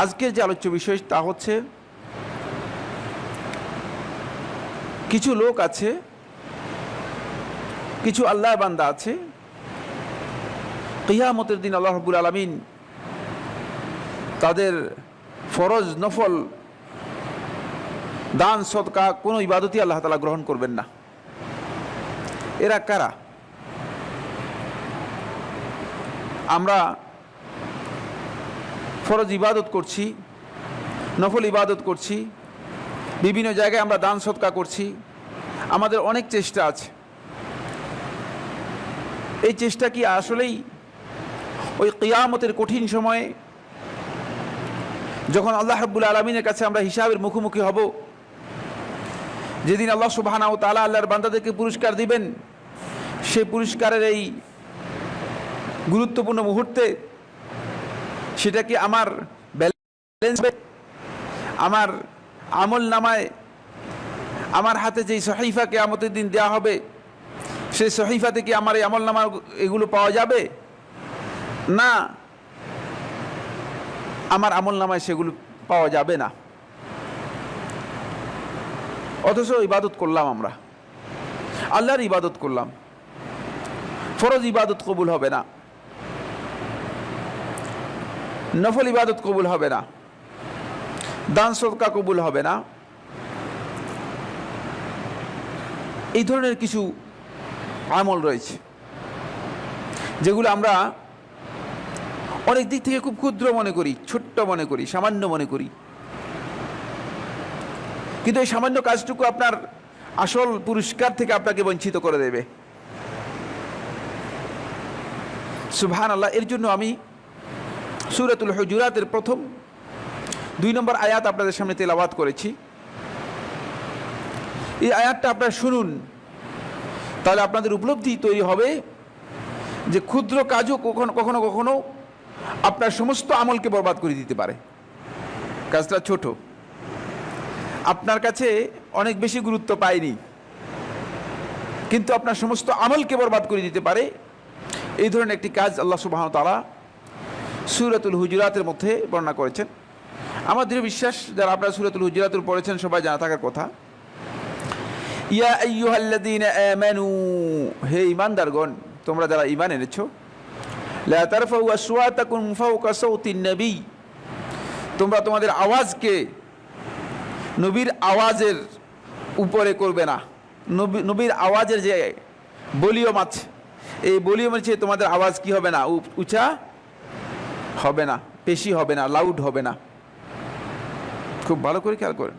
আজকের যে আলোচ্য বিষয় তা হচ্ছে কিছু লোক আছে, কিছু আল্লাহর বান্দা আছে, কিয়ামতের দিন আল্লাহ রাব্বুল আলামিন তাদের ফরজ নফল দান সদকা কোনো ইবাদতই আল্লাহ তাআলা গ্রহণ করবেন না। এরা কারা? আমরা ফরজ ইবাদত করছি, নফল ইবাদত করছি, বিভিন্ন জায়গায় আমরা দান সদকা করছি, আমাদের অনেক চেষ্টা আছে। এই চেষ্টা কি আসলেই ওই কিয়ামতের কঠিন সময়ে যখন আল্লাহ রাব্বুল আলামিনের কাছে আমরা হিসাবের মুখোমুখি হব, যেদিন আল্লাহ সুবহানাহু ওয়া তাআলা আল্লাহর বান্দাদেরকে পুরস্কার দিবেন, সেই পুরস্কারের এই গুরুত্বপূর্ণ মুহূর্তে সেটা কি আমার ব্যালেন্স, আমার আমল নামায়, আমার হাতে যেই সহিফা কিয়ামতের দিন দেওয়া হবে সেই সহিফাতে কি আমার এই আমল নামা এগুলো পাওয়া যাবে? না, আমার আমল নামায় সেগুলো পাওয়া যাবে না। অথচ ইবাদত করলাম, আমরা আল্লাহর ইবাদত করলাম, ফরজ ইবাদত কবুল হবে না, নফল ইবাদত কবুল হবে না, দান সদকা কবুল হবে না। এই ধরনের কিছু আমল রয়েছে যেগুলো আমরা অনেক দিক থেকে খুব ক্ষুদ্র মনে করি, ছোট্ট মনে করি, সামান্য মনে করি, কিন্তু এই সামান্য কাজটুকু আপনার আসল পুরস্কার থেকে আপনাকে বঞ্চিত করে দেবে। সুবহানাল্লাহ। এর জন্য আমি সূরাতুল হুজুরাতের প্রথম 2 নম্বর আয়াত আপনাদের সামনে তেলাওয়াত করেছি। এই আয়াতটা আপনারা শুনুন, তাহলে আপনাদের উপলব্ধি তৈরি হবে যে ক্ষুদ্র কাজও কখনো কখনো কখনো আপনার সমস্ত আমলকে বরবাদ করে দিতে পারে। কাজটা ছোট, আপনার কাছে অনেক বেশি গুরুত্ব পায়নি, কিন্তু আপনার সমস্ত আমলকে বরবাদ করে দিতে পারে। এই ধরনের একটি কাজ আল্লাহ সুবহানাহু ওয়া তাআলা সূরাতুল হুজুরাতের মধ্যে বর্ণনা করেছেন। আমার দৃঢ় বিশ্বাস যারা আপনারা সূরাতুল হুজুরাত পড়েছেন সবাই জানা থাকার কথা। ইয়া আইয়ুহাল্লাযীনা আমানু, হে ঈমানদারগণ, তোমরা যারা ঈমান এনেছো, লা তারফাউ আসওয়াতাকুম ফাওকা সাওতিন নবী, তোমরা তোমাদের আওয়াজকে নবীর আওয়াজের উপরে করবে না। নবীর আওয়াজের যে ভলিউম আছে, এই ভলিউমের চেয়ে তোমাদের আওয়াজ কি হবে না? উঁচা হবে না, বেশি হবে না, লাউড হবে না। খুব ভালো করে খেয়াল করেন,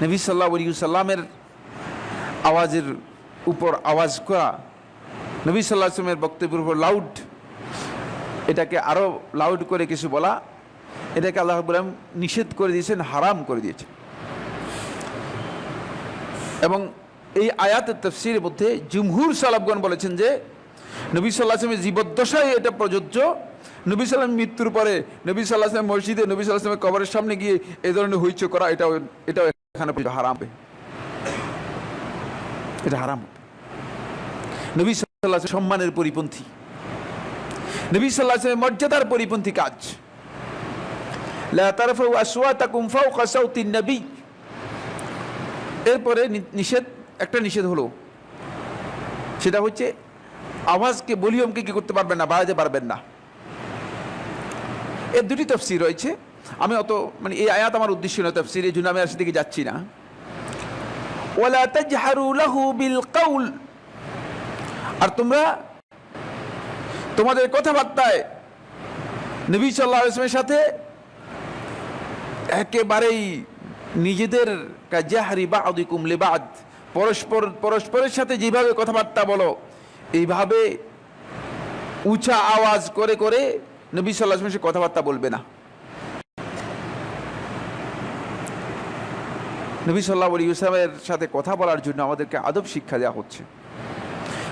নবী সাল্লাল্লাহু আলাইহি ওয়াসাল্লামের আওয়াজের উপর আওয়াজ করা, নবী সাল্লাল্লাহু আলাইহি ওয়াসাল্লামের বক্তব্যের উপর লাউড, এটাকে আরও লাউড করে কিছু বলা, এটাকে আল্লাহ রাব্বুল আলামিন নিষেধ করে দিয়েছেন, হারাম করে দিয়েছেন। এবং এই আয়াতের তাফসীরের মধ্যে জুমহুর সালাফগণ বলেছেন যে নবী সাল্লাল্লাহু আলাইহি ওয়াসাল্লামের জীবদ্দশায় এটা প্রযোজ্য, নবী সাল্লাল্লাহু আলাইহি ওয়াসাল্লাম মৃত্যুর পরে নবী সাল্লাল্লাহু আলাইহি ওয়াসাল্লাম মসজিদে নবী সাল্লাল্লাহু আলাইহি ওয়াসাল্লামের কবরের সামনে গিয়ে এই ধরনের হইচই করা, এটাও এখানে হারাম, এটা হারাম। নবী সাল্লাল্লাহু আলাইহি ওয়াসাল্লাম সম্মানের পরিপন্থী, নবী সাল্লাল্লাহু আলাইহি ওয়াসাল্লামের মর্যাদার পরিপন্থী কাজ। লা তারফাউ আসওয়াতাকুম ফাওকা সাওতিন নবী, এরপরে একটা নিষেধ হলো, সেটা হচ্ছে আওয়াজকে, ভলিউমকে কি করতে পারবেন না, বাড়াতে পারবেন না। এর দুটি তাফসীর রয়েছে, আমি অত এই আয়াত আমার উদ্দেশ্য নয় তাফসীর, এই জন্য আমি আর সেদিকে যাচ্ছি না। ওয়ালা তাজহারু লাহু বিল কাউল, আর তোমরা তোমাদের কথাবার্তায় নবী সাল্লাল্লাহু আলাইহি ওয়াসাল্লামের সাথে একেবারেই নিজেদের কাজাহরি বা'দিকুম লিবা'দ, পরস্পরের সাথে যেভাবে কথাবার্তা বলো এইভাবে উঁচা আওয়াজ করে করে নবী সাল্লাল্লাহু আলাইহি ওয়াসাল্লামের সাথে কথাবার্তা বলবে না। নবী সাল্লাল্লাহু আলাইহি ওয়াসাল্লামের সাথে কথা বলার জন্য আমাদেরকে আদব শিক্ষা দেওয়া হচ্ছে।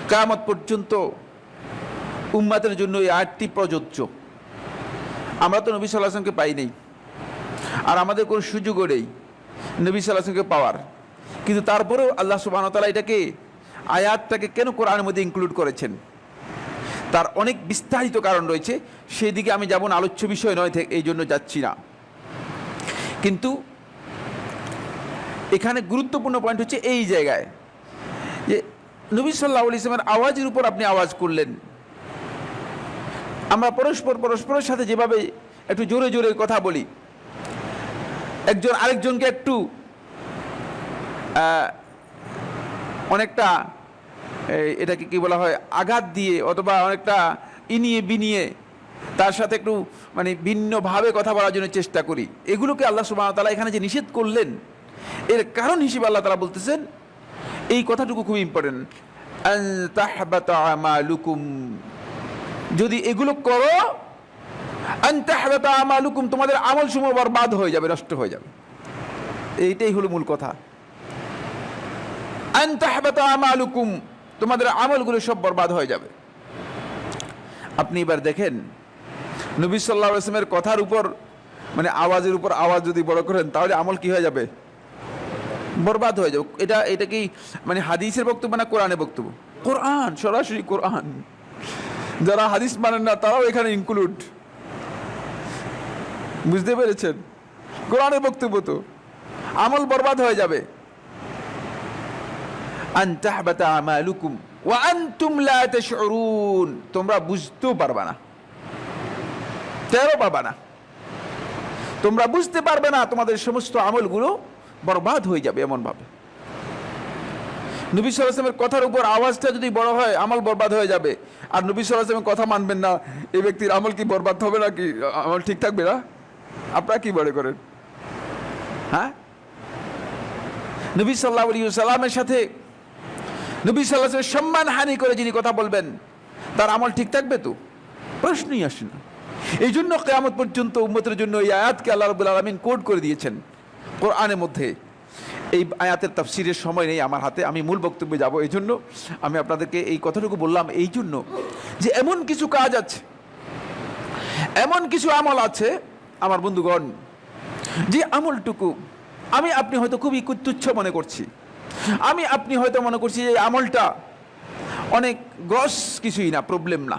কিয়ামত পর্যন্ত উম্মতের জন্য এই আয়াতটি প্রযোজ্য। আমরা তো নবী সাল্লাল্লাহু আলাইহি ওয়াসাল্লামকে পাই নাই, আর আমাদের কোনো সুযোগও নেই নবী সাল্লাল্লাহু আলাইহি ওয়াসাল্লামকে পাওয়ার, কিন্তু তারপরেও আল্লাহ সুবহানাহু ওয়া তাআলা এটাকে, আয়াতটাকে কেন কোরআনের মধ্যে ইনক্লুড করেছেন? তার অনেক বিস্তারিত কারণ রয়েছে, সেই দিকে আমি যেমন আলোচ্য বিষয় নয়, এই জন্য যাচ্ছি না। কিন্তু এখানে গুরুত্বপূর্ণ পয়েন্ট হচ্ছে এই জায়গায় যে নবী সাল্লাল্লাহু আলাইহি ওয়াসাল্লামের আওয়াজের উপর আপনি আওয়াজ করলেন। আমরা পরস্পরের সাথে যেভাবে একটু জোরে জোরে কথা বলি, একজন আরেকজনকে একটু অনেকটা এটাকে কি বলা হয়, আঘাত দিয়ে অথবা অনেকটা ইনিয়ে বিনিয়ে তার সাথে একটু মানে ভিন্নভাবে কথা বলার জন্য চেষ্টা করি, এগুলোকে আল্লাহ সুবহানাহু ওয়া তাআলা এখানে যে নিষেধ করলেন, এর কারণ হিসেবে আল্লাহ তাআলা বলতেছেন এই কথাটুকু খুব ইম্পর্টেন্ট, আন তাহবাতা আমালুকুম, যদি এগুলো করো আন তাহবাতা আমালুকুম, তোমাদের আমল সমূহ বরবাদ হয়ে যাবে, নষ্ট হয়ে যাবে। এইটাই হলো মূল কথা, আন তাহবাতা আমালুকুম, তোমাদের আমলগুলো সব বরবাদ হয়ে যাবে। আপনি এবার দেখেন নবী সাল্লাল্লাহু আলাইহি ওয়াসাল্লামের কথার উপর মানে আওয়াজের উপর আওয়াজ যদি বড় করেন, তাহলে আমল কি হয়ে যাবে, বরবাদ হয়ে যাবে। এটা কি মানে হাদিসের বক্তব্য না কোরআনের বক্তব্য? কোরআন, সরাসরি কোরআন। যারা হাদিস মানেন না তারাও এখানে ইনক্লুড, বুঝতে পেরেছেন? কোরআনের বক্তব্য তো, আমল বরবাদ হয়ে যাবে। আন তাহবাতা আমালুকুম ওয়া আনতুম লা তাশউরুন, তোমরা বুঝতেও পারবে না, টেরও পাবে না, তোমরা বুঝতে পারবে না, তোমাদের সমস্ত আমলগুলো বরবাদ হয়ে যাবে এমন ভাবে। নবী সাল্লাল্লাহু আলাইহি ওয়াসাল্লামের কথার উপর আওয়াজটা যদি বড় হয়, আমল বরবাদ হয়ে যাবে। আর নবী সাল্লাল্লাহু আলাইহি ওয়াসাল্লামের কথা মানবেন না, এই ব্যক্তির আমল কি বরবাদ হবে না, কি আমল ঠিক থাকবে না? আপনারা কি মনে করেন? হ্যাঁ, নবী সাল্লাল্লাহু আলাইহি ওয়াসাল্লামের সাথে নবী সাল্লাল্লাহু আলাইহি ওয়াসাল্লামের সম্মান হানি করে যিনি কথা বলবেন, তার আমল ঠিক থাকবে তো? প্রশ্নই আসে না। এই জন্য কিয়ামত পর্যন্ত উম্মতের জন্য এই আয়াতকে আল্লাহ রাব্বুল আলামিন কোড করে দিয়েছেন কোরআনের মধ্যে। এই আয়াতের তাফসীরের সময় নেই আমার হাতে, আমি মূল বক্তব্যে যাব। এই জন্য আমি আপনাদেরকে এই কথাটুকু বললাম, এই জন্য যে এমন কিছু কাজ আছে, এমন কিছু আমল আছে আমার বন্ধুগণ, যে আমলটুকু আমি আপনি হয়তো খুবই তুচ্ছ মনে করছি, আমি আপনি হয়তো মনে করছি যে আমলটা অনেক গ্রস কিছুই না, প্রবলেম না,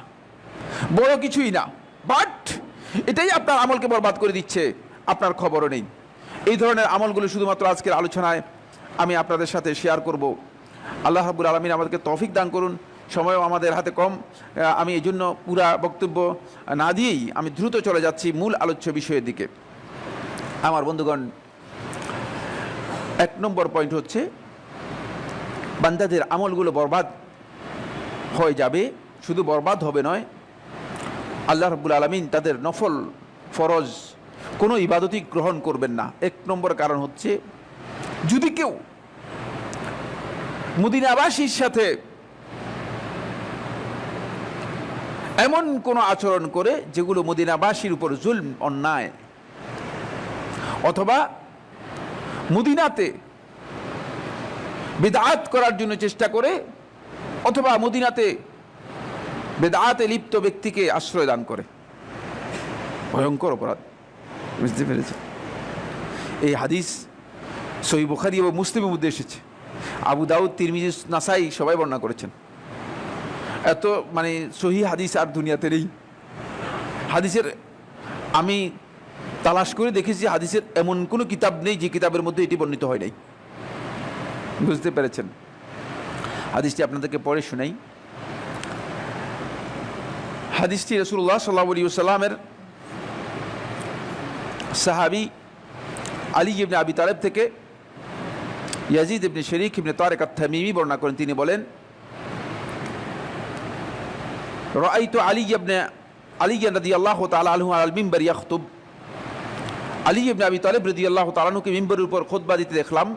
বড় কিছুই না, বাট এটাই আপনার আমলকে বরবাদ করে দিচ্ছে, আপনার খবরও নেই। এই ধরনের আমলগুলো শুধুমাত্র আজকের আলোচনায় আমি আপনাদের সাথে শেয়ার করব। আল্লাহ রাব্বুল আলামিন আমাদেরকে তৌফিক দান করুন। সময়ও আমাদের হাতে কম, আমি এই জন্য পুরা বক্তব্য না দিয়েই আমি দ্রুত চলে যাচ্ছি মূল আলোচ্য বিষয়ের দিকে। আমার বন্ধুগণ, 1 নম্বর পয়েন্ট হচ্ছে বান্দাদের আমলগুলো বরবাদ হয়ে যাবে। শুধু বরবাদ হবে নয়, আল্লাহ রাব্বুল আলামিন তাদের নফল ফরজ কোনো ইবাদতই গ্রহণ করবেন না। 1 নম্বর কারণ হচ্ছে, যদি কেউ মদিনাবাসীর সাথে এমন কোনো আচরণ করে যেগুলো মদিনাবাসীর উপর জুলম, অন্যায়, অথবা মদিনাতে বিদআত করার জন্য চেষ্টা করে, অথবা মদিনাতে বিদআতে লিপ্ত ব্যক্তিকে আশ্রয় দান করে, ভয়ঙ্কর অপরাধ। বুঝতে পেরেছে? এই হাদিস সহিহ বুখারী এবং মুসলিমের মধ্যে এসেছে, আবু দাউদ, তিরমিজি, নাসাই সবাই বর্ণনা করেছেন। এত মানে সহিহ হাদিস আর দুনিয়াতে নেই। হাদিসের আমি তালাশ করে দেখেছি, হাদিসের এমন কোনো কিতাব নেই যে কিতাবের মধ্যে এটি বর্ণিত হয় নাই। বুঝতে পেরেছেন? হাদিসটি আপনাদেরকে পড়ে শোনাই। হাদিসটি রাসূলুল্লাহ সাল্লাল্লাহু আলাইহি ওয়াসাল্লামের সাহাবী আলী ইবনে আবি তালেব থেকে ইয়াজিদ ইবনে শরীক ইবনে তারিক আত-তামিমি বর্ণনা করেন। তিনি বলেন, রাআইতু আলী রাদিয়াল্লাহু তাআলা আনহু আলাল মিম্বার ইয়াখতুব, আলী ইবনে আবি তালেব রাদিয়াল্লাহু তাআলা আনহুকে মিম্বরের উপর খুতবা দিতে দেখলাম।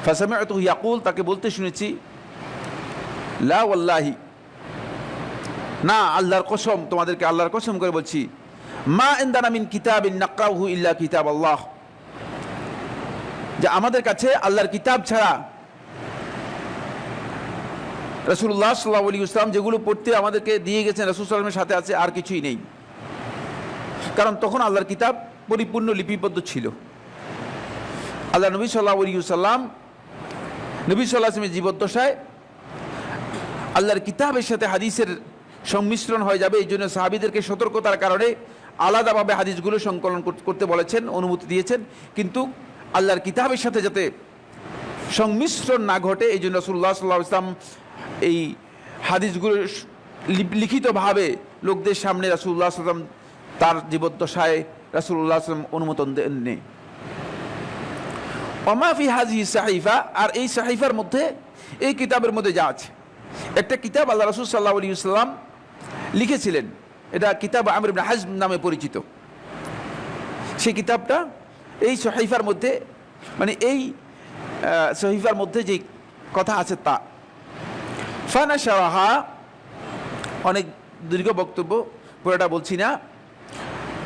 ফাসামি'তুহু ইয়াকুল, তাকে বলতে শুনেছি, লা ওয়াল্লাহি, না আল্লাহর কসম, তোমাদেরকে আল্লাহর কসম করে বলছি, মা ইনদানা মিন কিতাবিন নাকরাউহু ইল্লা কিতাব আল্লাহ, যে আমাদের কাছে আল্লাহর কিতাব ছাড়া রাসূলুল্লাহ সাল্লাল্লাহু আলাইহি ওয়াসাল্লাম যেগুলো পড়তে আমাদেরকে দিয়ে গেছেন, রাসূল সাল্লাল্লাহু আলাইহি ওয়াসাল্লামের সাথে আছে, আর কিছুই নেই। কারণ তখন আল্লাহর কিতাব পরিপূর্ণ লিপিবদ্ধ ছিল। আল্লাহ নবী সাল্লাল্লাহু আলাইহি ওয়াসাল্লাম নবী সাল্লাল্লাহু আলাইহি ওয়াসাল্লামের জীবদ্দশায় আল্লাহর কিতাবের সাথে হাদিসের সংমিশ্রণ হয়ে যাবে। এই জন্য সাহাবীদেরকে সতর্কতার কারণে আলাদাভাবে হাদিসগুলো সংকলন করতে বলেছেন, অনুমতি দিয়েছেন। কিন্তু আল্লাহর কিতাবের সাথে যাতে সংমিশ্রণ না ঘটে, এই জন্য রাসূলুল্লাহ সাল্লাল্লাহু আলাইহি ওয়াসাল্লাম এই হাদিসগুলো লিখিতভাবে লোকদের সামনে রাসূলুল্লাহ সাল্লাল্লাহু আলাইহি ওয়াসাল্লাম তার জীবদ্দশায় রাসূলুল্লাহ সাল্লাল্লাহু আলাইহি ওয়াসাল্লাম অনুমোদন দেননি। ওমা ফি হাযিহি সাহিফা, আর এই সাহিফার মধ্যে, এই কিতাবের মধ্যে যা আছে, একটা কিতাব আল্লাহ রাসূল সাল্লাল্লাহু আলাইহি ওয়াসাল্লাম লিখেছিলেন, এটা কিতাব আমর ইবনে হাজম নামে পরিচিত। সেই কিতাবটা এই সাহিফার মধ্যে, মানে এই সাহিফার মধ্যে যে কথা আছে তা ফানাশারাহা, অনেক দীর্ঘ বক্তব্য, পুরোটা বলছি না।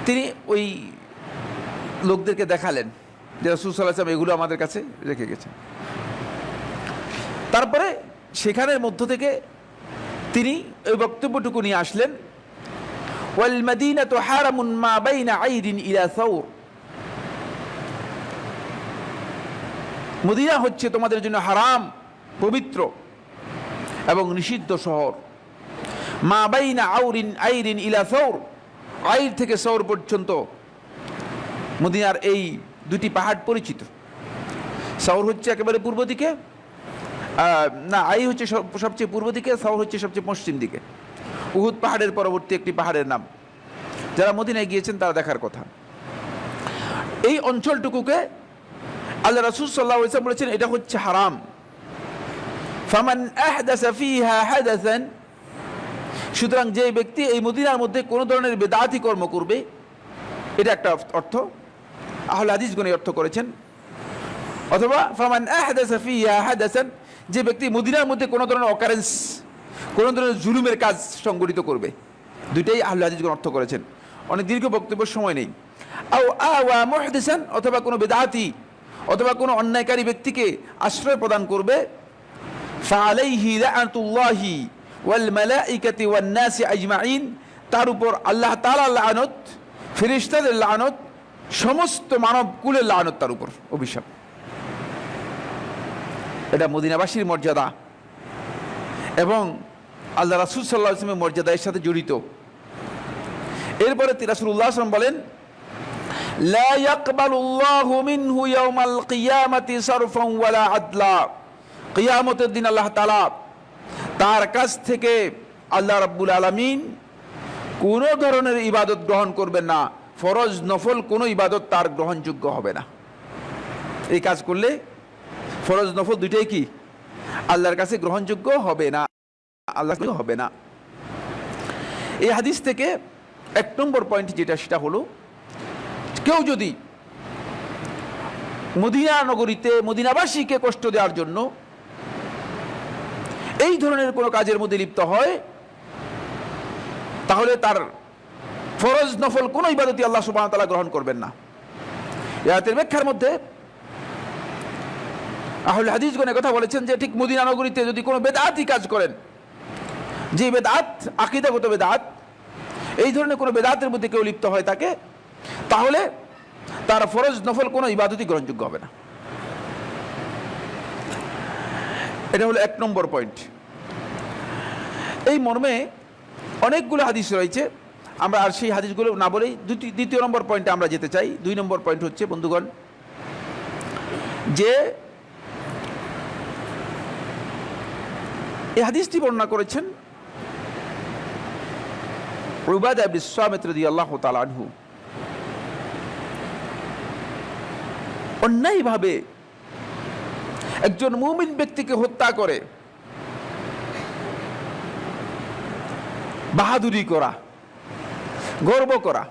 তিনি ওই লোকদেরকে দেখালেন যে রাসূল সাল্লাল্লাহু আলাইহি ওয়াসাল্লাম এগুলো আমাদের কাছে রেখে গেছেন। তারপরে সেখানের মধ্য থেকে তিনি ওই বক্তব্যটুকু নিয়ে আসলেন, ওয়াল মাদিনাতু হারামুন মা বাইনা আইরিন ইলা সাউর, মদিনা হচ্ছে তোমাদের জন্য হারাম, পবিত্র এবং নিষিদ্ধ শহর। মা বাইনা আইরিন ইলা সাউর, আইর থেকে সৌর পর্যন্ত মদিনার এই দুটি পাহাড় পরিচিত। সৌর হচ্ছে একেবারে পূর্ব দিকে, না, আই হচ্ছে সবচেয়ে পূর্ব দিকে, সৌর হচ্ছে সবচেয়ে পশ্চিম দিকে। উহুদ পাহাড়ের পরবর্তী একটি পাহাড়ের নাম, যারা মদিনায় গিয়েছেন তারা দেখার কথা। এই অঞ্চলটুকুকে আল্লাহ রাসূল সাল্লাল্লাহু আলাইহি ওয়াসাল্লাম বলেছেন এটা হচ্ছে হারাম। ফামান আহদাসা ফিহা হাদাসান, সুতরাং যে ব্যক্তি এই মদিনার মধ্যে কোন ধরনের বিদআতি কর্ম করবে, এটা একটা অর্থ, আহলে হাদিসগণ এই অর্থ করেছেন। অথবা ফামান আহদাসা ফিহা হাদাসান, যে ব্যক্তি মদিনার মধ্যে কোন ধরনের অকারেন্স, কোন ধরনের জুলুমের কাজ সংগঠিত করবে, দুইটাই আহলে হাদিসগণ অর্থ করেছেন। অনেক দীর্ঘ বক্তব্যের সময় নেই। আও আওয়া মুহদিসান, অথবা কোনো বিদআতি অথবা কোনো অন্যায়কারী ব্যক্তিকে আশ্রয় প্রদান করবে, ফাআলাইহি লাআনাতুল্লাহি ওয়াল মালাইকাতি ওয়ান নাসি আজমাইন, তার উপর আল্লাহ তাআলার লানত, ফেরেশতাদের লানত, সমস্ত মানব কুলের লানত তার উপর, অভিশাপ। এটা মদিনাবাসীর মর্যাদা এবং আল্লাহ রাসূল সাল্লাল্লাহু আলাইহি ওয়াসাল্লামের মর্যাদার সাথে জড়িত। এরপরে রাসূলুল্লাহ সাল্লাল্লাহু আলাইহি ওয়াসাল্লাম বলেন, লা ইয়াকবালুল্লাহু মিনহু ইয়াওমাল কিয়ামাতি সারফান ওয়ালা আদলা, কিয়ামতের দিন আল্লাহ তাআলা তার কাছ থেকে, আল্লাহ রাব্বুল আলামিন কোনো ধরনের ইবাদত গ্রহণ করবেন না, ফরজ নফল কোনো ইবাদত তার গ্রহণযোগ্য হবে না। এই কাজ করলে ফরজ নফল দুইটাই কি আল্লাহর কাছে গ্রহণযোগ্য হবে না, আল্লাহ হবে না। এই হাদিস থেকে এক নম্বর পয়েন্ট যেটা, সেটা হলো কেউ যদি মদিনা নগরীতে মদিনাবাসীকে কষ্ট দেওয়ার জন্য এই ধরনের কোনো কাজের মধ্যে লিপ্ত হয়, তাহলে তার ফরজ নফল কোনো ইবাদতই আল্লাহ সুবহানাহু ওয়া তাআলা গ্রহণ করবেন না। এই আয়াতের ব্যাখ্যার মধ্যে আহলে হাদিসগণ কথা বলেছেন যে ঠিক মদিনা নগরীতে যদি কোনো বেদাতি কাজ করেন, যে বেদাত আকীদাগত বেদাত, এই ধরনের কোনো বেদাতের মধ্যে কেউ লিপ্ত হয় থাকে, তাহলে তার ফরজ নফল কোনো ইবাদতই গ্রহণযোগ্য হবে না। এটা হলো এক নম্বর পয়েন্ট। এই মর্মে অনেকগুলো হাদিস রয়েছে, আমরা আর সেই হাদিসগুলো না বলেই দ্বিতীয় নম্বর পয়েন্টে আমরা যেতে চাই। 2 নম্বর পয়েন্ট হচ্ছে, বন্ধুগণ, যে এই হাদিসটি বর্ণনা করেছেন উবাদা ইবনে সামিত রাদিয়াল্লাহু তাআলা আনহু। অন্যায়ভাবে একজন মুমিন ব্যক্তিকে হত্যা করে বাহাদুরি করা, গর্ব করা,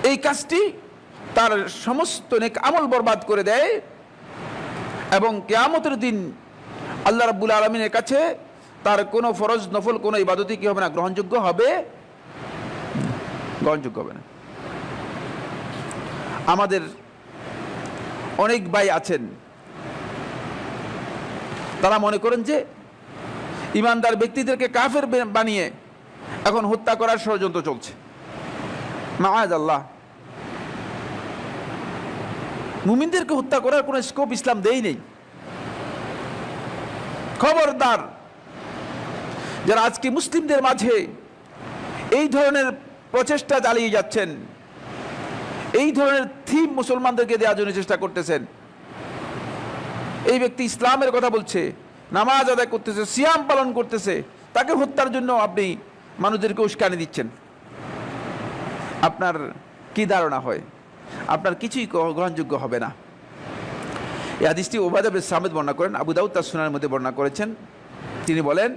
এই কাজটি তার সমস্ত নেক আমল বরবাদ করে দেয় এবং কিয়ামতের দিন আল্লাহ রাব্বুল আলামিনের কাছে তার কোনো ফরজ নফল কোনো ইবাদতই কি হবে না, গ্রহণযোগ্য হবে না। আমাদের অনেক ভাই আছেন, তারা মনে করেন যে ইমানদার ব্যক্তিদেরকে কাফের বানিয়ে এখন হত্যা করার ষড়যন্ত্র চলছে। মাআযাল্লাহ, মুমিনদেরকে হত্যা করার কোনো স্কোপ ইসলাম দেই নেই। খবরদার যারা আজকে মুসলিমদের মাঝে এই ধরনের প্রচেষ্টা চালিয়ে যাচ্ছেন, এই ধরনের থিম মুসলমানদেরকে দেওয়ার জন্য চেষ্টা করতেছেন। এই ব্যক্তি ইসলামের কথা বলছে, নামাজ আদায় করতেছে, সিয়াম পালন করতেছে, তাকে হত্যার জন্য আপনি মানুষদেরকে উস্কানি দিচ্ছেন। আপনার কি ধারণা হয়? আপনার কিছুই গ্রহণযোগ্য হবে না। এই হাদিসটি উবাদা বিন সামিত বর্ণনা করেন, আবু দাউদ তার সুনানের মধ্যে বর্ণনা করেছেন। তিনি বলেন,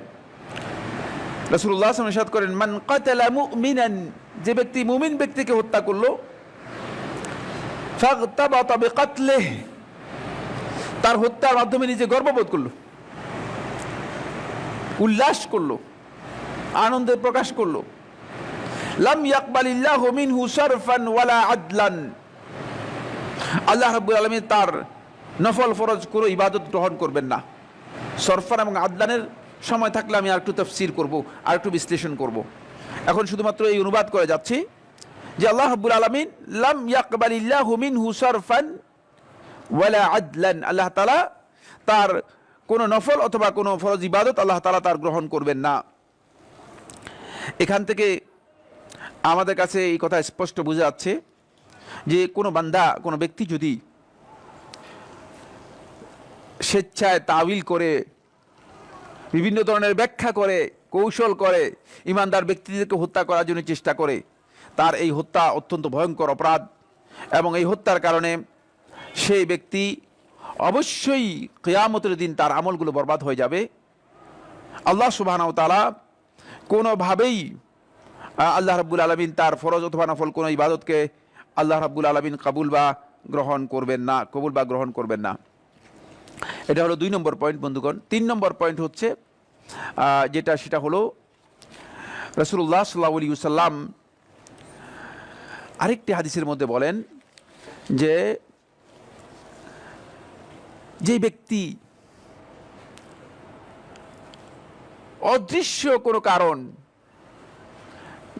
রাসূলুল্লাহ সাল্লাল্লাহু আলাইহি ওয়াসাল্লাম ইরশাদ করেন, মান কাতালা মুমিনান, যে ব্যক্তি মুমিন ব্যক্তিকে হত্যা করলো, ফাগতাবাতা বিকাতলিহি, তার হত্যার মাধ্যমে নিজে গর্ববোধ করলো, উল্লাস করলো, আনন্দে প্রকাশ করলো, লাম ইয়াকবালিল্লাহু মিনহু সারফান ওয়ালা আদলান, আল্লাহ রাব্বুল আলামিন তার নফল ফরজ কোনো ইবাদত গ্রহণ করবেন না। সরফান এবং আদলানের সময় থাকলে আমি আর একটু তাফসীর করব, আর একটু বিশ্লেষণ করব। এখন শুধুমাত্র এই অনুবাদ করে যাচ্ছি যে আল্লাহ রাব্বুল আলামিন লাম ইয়াকবালিল্লাহু মিনহু সারফান ওয়ালা আদলান, আল্লাহ তাআলা তার কোনো নফল অথবা কোনো ফরজ ইবাদত আল্লাহ তাআলা তার গ্রহণ করবেন না। এখান থেকে আমাদের কাছে এই কথা স্পষ্ট বোঝা যাচ্ছে যে কোনো বান্দা, কোনো ব্যক্তি যদি স্বেচ্ছায় তাউইল করে, বিভিন্ন ধরনের ব্যাখ্যা করে, কৌশল করে ইমানদার ব্যক্তিদেরকে হত্যা করার জন্য চেষ্টা করে, তার এই হত্যা অত্যন্ত ভয়ঙ্কর অপরাধ এবং এই হত্যার কারণে সেই ব্যক্তি অবশ্যই কিয়ামতের দিন তার আমলগুলো বরবাদ হয়ে যাবে। আল্লাহ সুবহানাহু ওয়া তাআলা কোনোভাবেই আল্লাহ রাব্বুল আলামিন তার ফরজ অথবা নফল কোনো ইবাদতকে আল্লাহ রাব্বুল আলামিন কবুল বা গ্রহণ করবেন না। এটা হলো 2 নম্বর পয়েন্ট বন্ধুগণ। 3 নম্বর পয়েন্ট হচ্ছে সেটা হলো রাসূলুল্লাহ সাল্লাল্লাহু আলাইহি ওয়াসাল্লাম আরেকটি হাদিসের মধ্যে বলেন যে ব্যক্তি অদৃশ্য কোনো কারণ,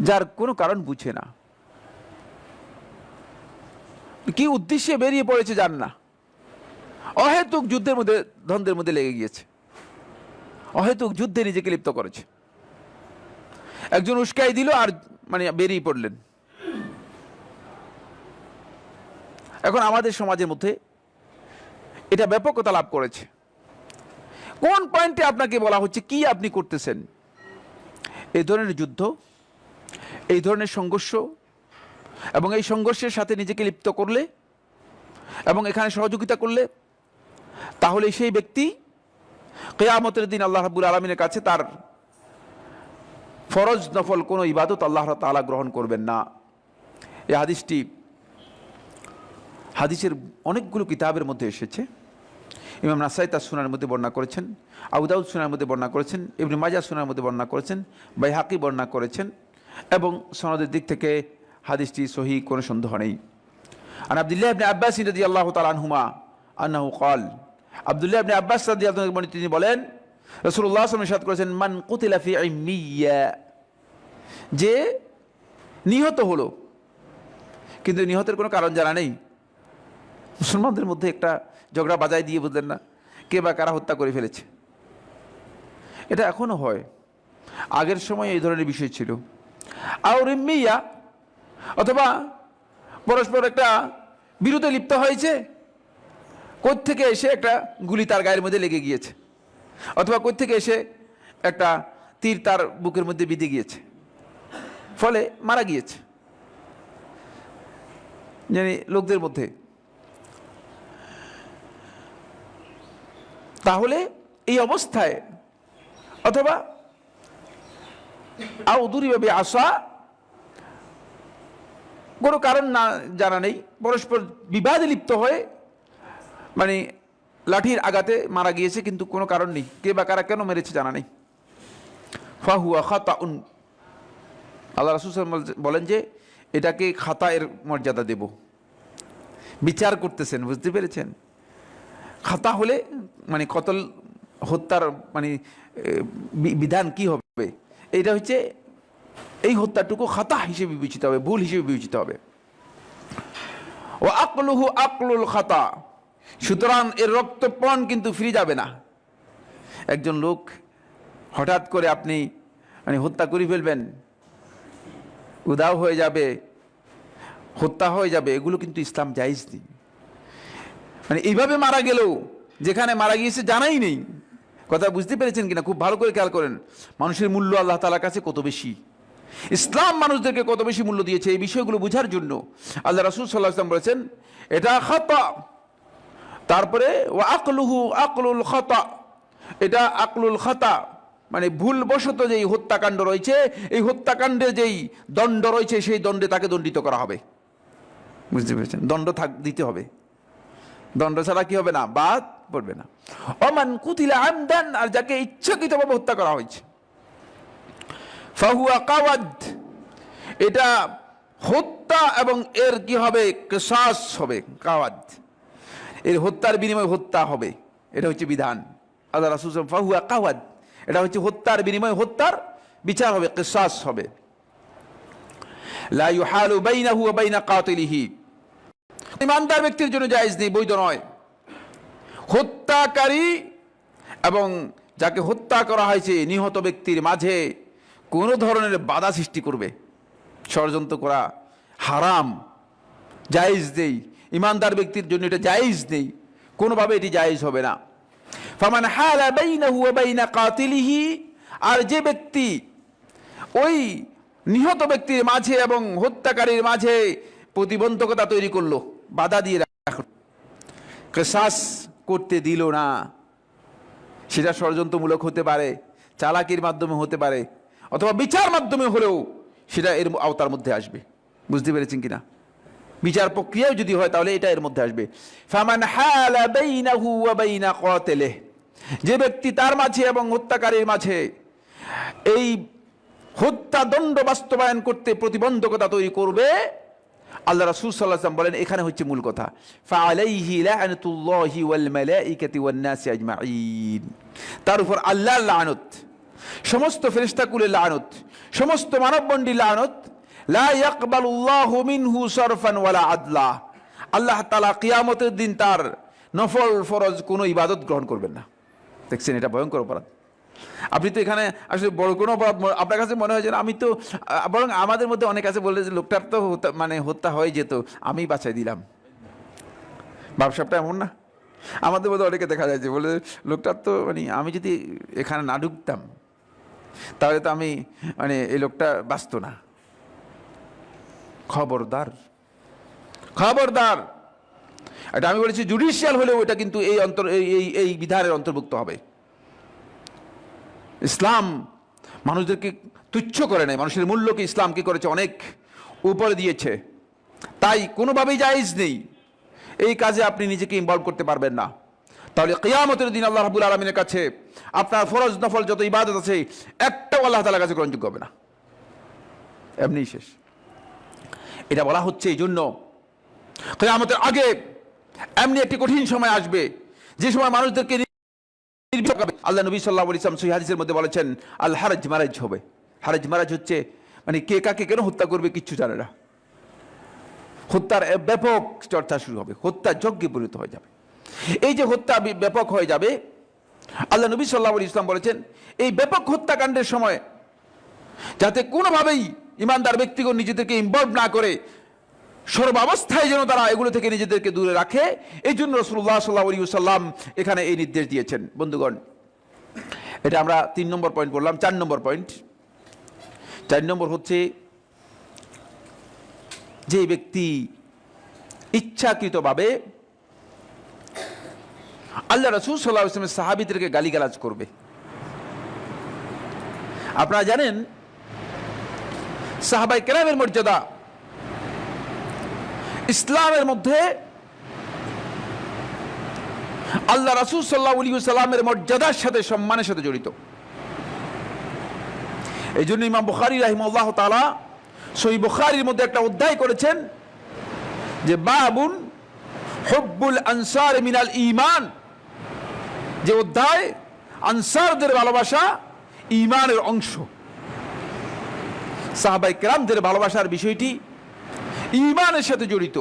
যার কোনো কারণ বুঝে না, কি উদ্দেশ্যে বেরিয়ে পড়েছে জান না, অহেতুক যুদ্ধের মধ্যে, দ্বন্দ্বের মধ্যে লেগে গিয়েছে, অহেতুক যুদ্ধে নিজেকে লিপ্ত করেছে, একজন উস্কাই দিল আর বেরিয়ে পড়লেন। এখন আমাদের সমাজের মধ্যে এটা ব্যাপকতা লাভ করেছে। কোন পয়েন্টে আপনাকে বলা হচ্ছে কি আপনি করতেছেন? এই ধরনের যুদ্ধ, এই ধরনের সংঘর্ষ এবং এই সংঘর্ষের সাথে নিজেকে লিপ্ত করলে এবং এখানে সহযোগিতা করলে, তাহলে সেই ব্যক্তি কিয়ামতের দিন আল্লাহ রাব্বুল আলামিনের কাছে তার ফরজ নফল কোনো ইবাদত আল্লাহ তাআলা গ্রহণ করবেন না। এই হাদিসের অনেকগুলো কিতাবের মধ্যে এসেছে। ইমাম নাসাই তার সুনানের মধ্যে বর্ণনা করেছেন, আবু দাউদ সুনানের মধ্যে বর্ণনা করেছেন, ইবনে মাজাহ সুনানের মধ্যে বর্ণনা করেছেন, বাইহাকি বর্ণনা করেছেন এবং সনদের দিক থেকে হাদিসটি সহিহ, কোনো সন্দেহ নেই। আন আব্দুল্লাহ ইবনে আব্বাস রাদিয়াল্লাহু তাআলা আনহুমা আন্নাহু ক্বাল, আব্দুল্লাহ ইবনে আব্বাস রাদিয়াল্লাহু তাআলা তিনি বলেন, রাসূলুল্লাহ সাল্লাল্লাহু আলাইহি ওয়াসাল্লাম ইরশাদ করেছেন, মান কুতিলা ফি ইম্মিয়া, যে নিহত হলো কিন্তু নিহতের কোনো কারণ জানা নেই। মুসলমানদের মধ্যে একটা ঝগড়া বাজায় দিয়ে, বুঝলেন না, কে বা কারা হত্যা করে ফেলেছে। এটা এখনো হয়, আগের সময় এই ধরনের বিষয় ছিল। আর ইম্মিয়া, অথবা পরস্পর একটা বিরোধে লিপ্ত হয়েছে, কোত্থেকে এসে একটা গুলি তার গায়ের মধ্যে লেগে গিয়েছে, অথবা কোত্থেকে এসে একটা তীর তার বুকের মধ্যে বিঁধে গিয়েছে, ফলে মারা গিয়েছে লোকদের মধ্যে। তাহলে এই অবস্থায়, অথবা আউদুরিভাবে আসা, কোনো কারণ না জানা নেই, পরস্পর বিবাদে লিপ্ত হয়ে লাঠির আঘাতে মারা গিয়েছে, কিন্তু কোনো কারণ নেই, কে বা কারা কেন মেরেছে জানা নেই। ফাহুয়া খাতাউন, আল্লাহ রাসূল সাল্লাল্লাহু আলাইহি ওয়াসাল্লাম বলেন যে এটাকে খাতায়ের মর্যাদা দেব। বিচার করতেছেন, বুঝতে পেরেছেন? খাতা হলে কতল, হত্যার বিধান কি হবে, এইটা হচ্ছে এই হত্যাটুকু খাতা হিসেবে বিবেচিত হবে, ভুল হিসেবে বিবেচিত হবে। ও আকলুহু আকলুল খাতা, সুতরাং এর রক্তপণ কিন্তু ফিরে যাবে না। একজন লোক হঠাৎ করে আপনি মানে হত্যা করে ফেলবেন, উদাও হয়ে যাবে, হত্যা হয়ে যাবে, এগুলো কিন্তু ইসলাম জায়েজ নেই। মানে এইভাবে মারা গেলেও যেখানে মারা গিয়েছে জানাই নেই। কথা বুঝতে পেরেছেন কিনা? খুব ভালো করে খেয়াল করেন মানুষের মূল্য আল্লাহ তাআলার কাছে কত বেশি, ইসলাম মানুষদেরকে কত বেশি মূল্য দিয়েছে। এই বিষয়গুলো বোঝার জন্য আল্লাহ রাসূল সাল্লাল্লাহু আলাইহি ওয়াসাল্লাম বলেছেন এটা খাতা, তারপরে ওয়া আকলুহু আকলুল খাতা, এটা আকলুল খাতা, মানে ভুলবশত যেই হত্যাকাণ্ড রয়েছে, এই হত্যাকাণ্ডে যেই দণ্ড রয়েছে সেই দণ্ডে তাকে দণ্ডিত করা হবে। বুঝতে পেরেছেন? দণ্ড দিতে হবে, দণ্ড ছাড়া কি হবে না? বাদ পড়বে না। ওমান কুতিলা আমদান, আর যাকে ইচ্ছাকৃতভাবে হত্যা করা হয়েছে, ফাহুয়া কাওয়াদ, এটা হত্যা এবং এর কি হবে? কিসাস হবে। কাওয়াদ, এর হত্যার বিনিময়ে হত্যা হবে, এটা হচ্ছে বিধান। আল্লাহ রাসূল ফাহুয়া কাওয়াদ, এটা হচ্ছে হত্যার বিনিময়ে হত্যার বিচার হবে, কিসাস হবে। লা ইউহালু বাইনাহু ওয়া বাইনা কাতিলিহি, ইমানদার ব্যক্তির জন্য জায়েজ নেই, বৈধ নয়। হত্যাকারী এবং যাকে হত্যা করা হয়েছে নিহত ব্যক্তির মাঝে কোনো ধরনের বাধা সৃষ্টি করবে, ষড়যন্ত্র করা হারাম, জায়েজ নেই। ইমানদার ব্যক্তির জন্য এটা জায়েজ নেই, কোনোভাবে এটি জায়েজ হবে না। ফামান হালা বাইনাহু ওয়া বাইনা কাতিলিহি, আর যে ব্যক্তি ওই নিহত ব্যক্তির মাঝে এবং হত্যাকারীর মাঝে প্রতিবন্ধকতা তৈরি করলো, বাধা দিয়ে রাখলো, কিসাস করতে দিল না, সেটা ষড়যন্ত্রমূলক হতে পারে, চালাকির মাধ্যমে হতে পারে, অথবা বিচার মাধ্যমে হলেও সেটা এর আওতার মধ্যে আসবে। বুঝতে পেরেছেন কিনা? বিচার প্রক্রিয়াও যদি হয় তাহলে এটা এর মধ্যে আসবে। ফামান হালা বাইনাহু ওয়া বাইনা কাতিলিহি, যে ব্যক্তি তার মাঝে এবং হত্যাকারীর মাঝে এই হত্যা দণ্ড বাস্তবায়ন করতে প্রতিবন্ধকতা তৈরি করবে, আল্লাহ রাসূল সাল্লাল্লাহু আলাইহি ওয়াসাল্লাম বলেন এখানে হচ্ছে মূল কথা, ফাআলাইহি লা'নাতুল্লাহি ওয়াল মালাইকাতি ওয়ান নাসি আজমাইন, তার উপর আল্লাহর লানত, সমস্ত ফেরেশতাকুলের লানত, সমস্ত মানবমণ্ডলীর লানত। লা ইয়াকবালুল্লাহু মিনহু সারফান ওয়ালা আদলা, আল্লাহ তাআলা কিয়ামতের দিন তার নফল ফরজ কোনো ইবাদত গ্রহণ করবেন না। দেখছেন, এটা ভয়ঙ্কর অপরাধ। আপনি তো এখানে আসলে বড় কোনো অপরাধ আপনার কাছে মনে হয় যে আমি তো, বরং আমাদের মধ্যে অনেক আছে বলে যে লোকটার তো মানে হত্যা হয়ে যেত, আমি বাঁচাই দিলাম। ব্যবসাটা এমন না, আমাদের মধ্যে অনেকে দেখা যায় যে বলে লোকটার তো মানে আমি যদি এখানে না ঢুকতাম তাহলে তো আমি মানে এই লোকটা বাঁচত না। খবরদার, খবরদার, এটা আমি বলেছি জুডিশিয়াল হলেও এটা কিন্তু এই বিধানের অন্তর্ভুক্ত হবে। ইসলাম মানুষদেরকে তুচ্ছ করে নাই, মানুষের মূল্যকে ইসলাম কি করেছে? অনেক উপরে দিয়েছে। তাই কোনোভাবেই জায়েজ নেই এই কাজে আপনি নিজেকে ইনভলভ করতে পারবেন না। তাহলে কিয়ামতের দিন আল্লাহ রাব্বুল আলামিনের কাছে আপনার ফরজ নফল যত ইবাদত আছে একটাও আল্লাহ তাআলার কাছে গ্রহণযোগ্য হবে না, এমনি শেষ। এটা বলা হচ্ছে এই জন্য কিয়ামতের আগে এমনি একটি কঠিন সময় আসবে যে সময় মানুষদেরকে আল্লাহ নবী সাল্লাল্লাহু আলাইহি ওয়াসাল্লাম সহিহ হাদিসের মধ্যে বলেছেন আল হারাজ মারাজ হবে। হারাজ মারাজ হচ্ছে মানে কে কাকে কেন হত্যা করবে কিচ্ছু জানে না, হত্যার ব্যাপক চর্চা শুরু হবে, হত্যা যজ্ঞে পরিণত হয়ে যাবে। এই যে হত্যা ব্যাপক হয়ে যাবে, আল্লাহ নবী সাল্লাল্লাহু আলাইহি ওয়াসাল্লাম বলেছেন এই ব্যাপক হত্যাকাণ্ডের সময় যাতে কোনোভাবেই ইমানদার ব্যক্তিগণ নিজেদেরকে ইনভলভ না করে, সর্বাবস্থায় যেন তারা এগুলো থেকে নিজেদেরকে দূরে রাখে, এই জন্য রাসূলুল্লাহ সাল্লাল্লাহু আলাইহি ওয়াসাল্লাম এখানে এই নির্দেশ দিয়েছেন। বন্ধুগণ, এটা আমরা 3 নম্বর পয়েন্ট বললাম। 4 নম্বর পয়েন্ট, 4 নম্বর হচ্ছে যে ব্যক্তি ইচ্ছাকৃতভাবে আল্লাহ রাসূল সাল্লাল্লাহু আলাইহি ওয়াসাল্লামের সাহাবীদেরকে গালিগালাজ করবে। আপনারা জানেন সাহাবায়ে কেরামের মর্যাদা ইসলামের মধ্যে আল্লাহ রাসূল সাল্লাল্লাহু আলাইহি ওয়াসাল্লামের মর্যাদার সাথে সম্মানের সাথে জড়িত। এই জন্য ইমাম বুখারী রাহিমাহুল্লাহ তাআলা সহিহ বুখারীর মধ্যে একটা অধ্যায় করেছেন যে বাবুন হুব্বুল আনসার মিনাল ঈমান, যে অধ্যায় আনসারদের ভালোবাসা ঈমানের অংশ। সাহাবায়ে কেরামদের ভালোবাসার বিষয়টি ঈমানের সাথে জড়িত।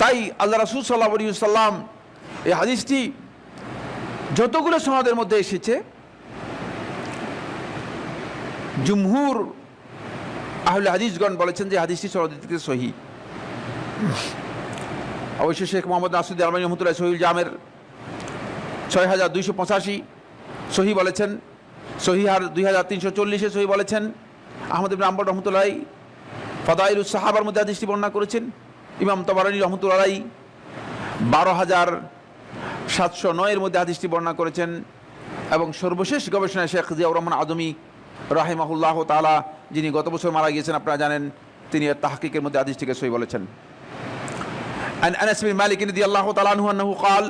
তাই আল্লাহ রাসূল সাল্লাল্লাহু আলাইহি ওয়াসাল্লাম এই হাদিসটি যতগুলো সনদের মধ্যে এসেছে জুমহুর আহলে হাদিসগণ বলেছেন যে হাদিসটি সনদ থেকে সহিহ। অবশ্য শেখ মোহাম্মদ নাসিরউদ্দিন আলবানী রহমতুল্লাহ সহিহুল জামের 6285 সহিহ বলেছেন, সহিহার 2340 সহিহ বলেছেন। আহমদ ইবনে হাম্বল রহমতুল্লাহ ফাদাইলুস সাহাবার মধ্যে হাদিসটি বর্ণনা করেছেন। ইমাম তাবারানী রহমতুল্লাহ 12709 এর মধ্যে হাদিসটি বর্ণনা করেছেন। এবং সর্বশেষ গবেষণায় শেখ জিয়াউর রহমান আদমি রাহিমাহুল্লাহ তাআলা, যিনি গত বছর মারা গিয়েছেন আপনারা জানেন, তিনি তাহকিকের মধ্যে হাদিসটিকে সহিহ বলেছেন। আন আনাস বিন মালিক রাদিয়াল্লাহু তাআলা আনহু আন্নাহু قال,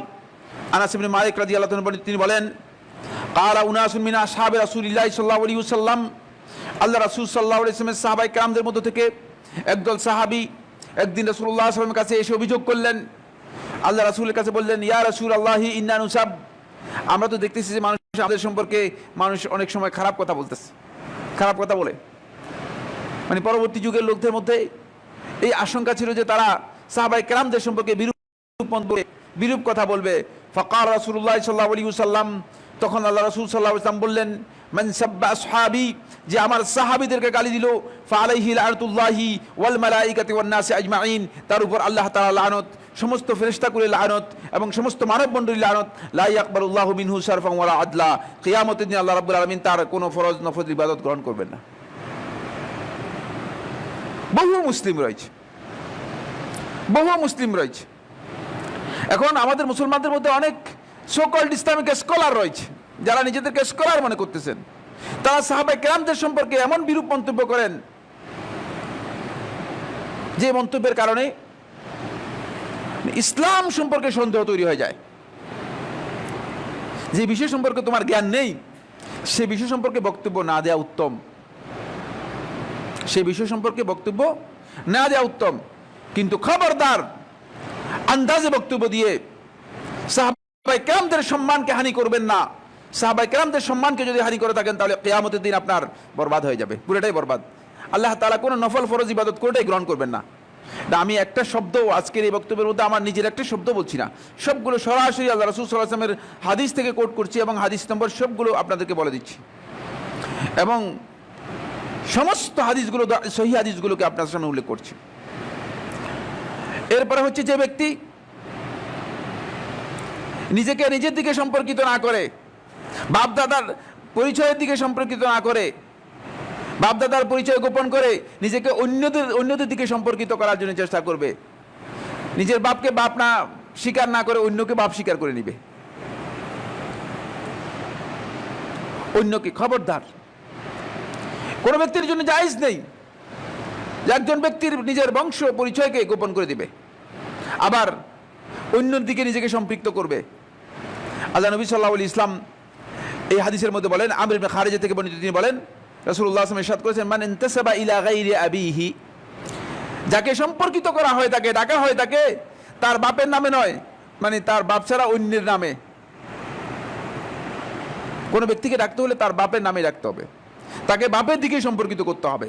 আনাস বিন মালিক রাদিয়াল্লাহু তাআলা তিনি বলেন, قال উনাস মিন আসহাবি রাসূলিল্লাহ সাল্লাল্লাহু আলাইহি ওয়াসাল্লাম, আল্লাহ রাসূল সাল্লাল্লাহু আলাইহি ওয়াসাল্লামের সাহাবায়ে কেরামদের মধ্য থেকে একদল সাহাবী একদিন রাসূলুল্লাহ সাল্লাল্লাহু আলাইহি ওয়াসাল্লামের কাছে এসে অভিযোগ করলেন। আল্লাহ রাসূলের কাছে বললেন, ইয়া রাসূলুল্লাহি ইন্না নুসাব, আমরা তো দেখতেছি যে মানুষ আমাদের সম্পর্কে মানুষ অনেক সময় খারাপ কথা বলতেছে, খারাপ কথা বলে। মানে পরবর্তী যুগের লোকদের মধ্যে এই আশঙ্কা ছিল যে তারা সাহাবায়ে কেরামদের সম্পর্কে বিরূপ কথা বলবে। ফাকার রাসূলুল্লাহ সাল্লাল্লাহু আলাইহি ওয়াসাল্লাম, তখন আল্লাহ রাসূল সাল্লাল্লাহু আলাইহি ওয়াসাল্লাম বললেন, মান সাব্বা আসহাবি, যে আমার সাহাবীদেরকে গালি দিল, ফাআলাইহি লাআনাতুল্লাহি ওয়াল মালাইকাতি ওয়ান নাসি আজমাইন, তার উপর আল্লাহ তাআলা লানত, সমস্ত ফেরেশতাকুলের লানত এবং সমস্ত মানব মণ্ডলীর লানত। লা ইয়াকবালুল্লাহু মিনহু সারফান ওয়ালা আদলা, কিয়ামতের দিন আল্লাহ রাব্বুল আলামিন তার কোনো ফরজ নফল ইবাদত গ্রহণ করবেন না। বহু মুসলিম রয়েছে। এখন আমাদের মুসলমানদের মধ্যে অনেক সো কল্ড ইসলামিক স্কলার রয়েছে, যারা নিজেদেরকে স্কলার মনে করতেছেন। তারা সাহাবায়ে কেরামদের সম্পর্কে এমন বিরূপ মন্তব্য করেন যে মন্তব্যের কারণে ইসলাম সম্পর্কে সন্দেহ তৈরি হয়ে যায়। যে বিষয় সম্পর্কে তোমার জ্ঞান নেই, সে বিষয় সম্পর্কে বক্তব্য না দেওয়া উত্তম। কিন্তু খবরদার আন্দাজে বক্তব্য দিয়ে সাহাবায়ে কেরামদের সম্মানকে হানি করবেন না। সাহাবায়ে কেরামদের সম্মানকে যদি হানি করে থাকেন, তাহলে কিয়ামতের দিন আপনার বরবাদ হয়ে যাবে, পুরোটাই বরবাদ। আল্লাহ তাআলা কোনো নফল ফরজ ইবাদত কোনোটাই গ্রহণ করবেন না। আমি একটা শব্দ আজকের এই বক্তব্যের মধ্যে আমার নিজের একটা শব্দ বলছি না, সবগুলো সরাসরি আল্লাহ রাসূল সাল্লাল্লাহু আলাইহি ওয়াসাল্লামের হাদিস থেকে কোট করছি এবং হাদিস নম্বর সবগুলো আপনাদেরকে বলে দিচ্ছি এবং সমস্ত হাদিসগুলো সহিহ হাদিসগুলোকে আপনার সামনে উল্লেখ করছি। এরপরে হচ্ছে, যে ব্যক্তি নিজেকে নিজের দিকে সম্পর্কিত না করে, বাপদাদার পরিচয়ের দিকে সম্পর্কিত না করে, বাপদাদার পরিচয় গোপন করে নিজেকে অন্যদের দিকে সম্পর্কিত করার জন্য চেষ্টা করবে, নিজের বাপকে বাপ না স্বীকার না করে অন্যকে বাপ স্বীকার করে নিবে, অন্যকে, খবরদার। কোন ব্যক্তির জন্য জায়েজ নেই যে একজন ব্যক্তির নিজের বংশ পরিচয়কে গোপন করে দিবে, আবার অন্যের দিকে নিজেকে সম্পৃক্ত করবে। আল্লাহ নবী সাল্লাল্লাহু আলাইহি ওয়াসাল্লাম এই হাদিসের মধ্যে বলেন, আমর ইবনে খারিজা থেকে বর্ণিত, তিনি বলেন, রাসূলুল্লাহ সাল্লাল্লাহু আলাইহি ওয়াসাল্লাম ইরশাদ করেছেন, মান ইনতাসাবা ইলা গায়রি আবিহি, যাকে সম্পর্কিত করা হয় তাকে ডাকা হয় তাকে তার বাপের নামে নয়, মানে তার বাপ ছাড়া অন্যের নামে। কোন ব্যক্তিকে ডাকতে হলে তার বাপের নামে ডাকতে হবে, তাকে বাপের দিকে সম্পর্কিত করতে হবে,